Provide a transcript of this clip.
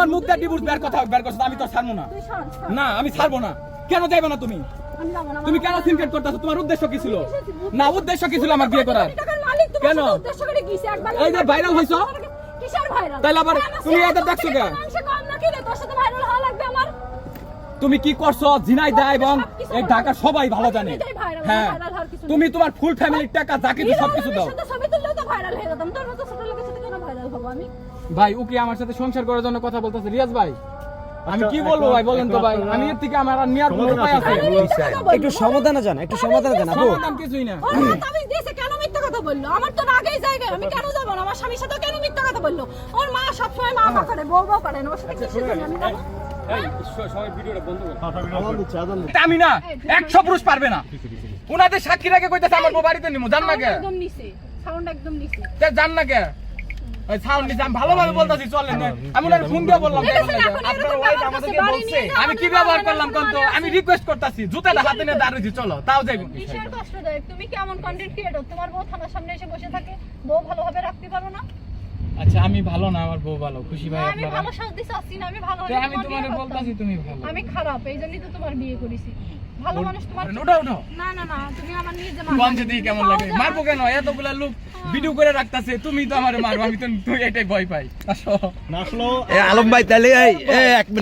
আমার মুখ দিয়ে ডিভোর্স বের কথা বের করছ, আমি তো ছাড়বো না। না আমি ছাড়বো না। কেন যাইবা না তুমি? তুমি কেন সিনক্রেট করতেছো? তোমার উদ্দেশ্য কি ছিল? না উদ্দেশ্য কি ছিল আমার বিয়ে করার? কেন এই যে ভাইরাল হইছো? তাইলে আবার তুমি এটা দেখছো কে? তুমি কি করছো? জিনাই দা এবং এই ঢাকা সবাই ভালো জানে। হ্যাঁ তুমি তোমার ফুল ফ্যামিলির টাকা যা কিছু সবকিছু দাও। ভাই ও কি আমার সাথে সংসার করার জন্য কথা বলতেছে? রিয়াজ ভাই আমি কি বলবো ভাই বলেন তো ভাই, আমি এর থেকে আমার আর নেয়ার কোনো উপায় আছে? একটু সমাধানে যান, একটু সমাধানে যান আপু। সমাধান কিছুই না। আমি দিয়েছে কেন মিথ্যা কথা বললো? আমার তো রাগেই জায়গায়, আমি কেন যাব না? আমার স্বামীর সাথে কেন মিথ্যা কথা বললো? ওর মা সব সময় মা মা করে, বউ বউ করে না, ওর সাথে কিছু জানি আমি যাব। এই সবাই ভিডিওটা বন্ধ করো। এটা আমি না 100 পুরুষ পারবে না। উনাদের সাক্ষীর আগে কইতাছে আমার বউ বাড়িতে নিমু, জান না কে? একদম নিচে সাউন্ড একদম নিচে। তে জান না কে? ওই সাউন্ড নিচে আমি ভালোভাবে বলতাছি চলেন না। আমি ওনার ফোন দিয়ে বললাম আপনার ওয়াইফ আমাদেরকে বলছে আমি কি ব্যবহার করলাম কোন তো? আমি রিকোয়েস্ট করতাছি জুতাটা হাতে নিয়ে দাঁড়িয়েছি, চলো তাও যাইবো। কিসের কষ্টদায়ক? তুমি কেমন কন্টেন্ট ক্রিয়েটর? তোমার বউ থানার সামনে এসে বসে থাকে, বউ ভালোভাবে রাখতে পারো না? আচ্ছা আমি ভালো না, আমার বউ ভালো, খুশি ভাই আমি আপনারা। ভালো শান্তি চাচ্ছি না, আমি ভালো হলে আমি তোমারে বলতাছি তুমি ভালো। আমি খারাপ, এইজন্যই তো তোমার বিয়ে করেছি। ভালো মানুষ তোমার ওঠো ওঠো না না না, তুমি আমার নিজে কোন যদি কেমন লাগে মারবো কেন? এতগুলা লোক ভিডিও করে রাখতাছে, তুমি তো আমারে মারো, আমি তো তুই এটাই ভয় পাই। আসো আলম ভাই তাহলে এই এক মিনিট।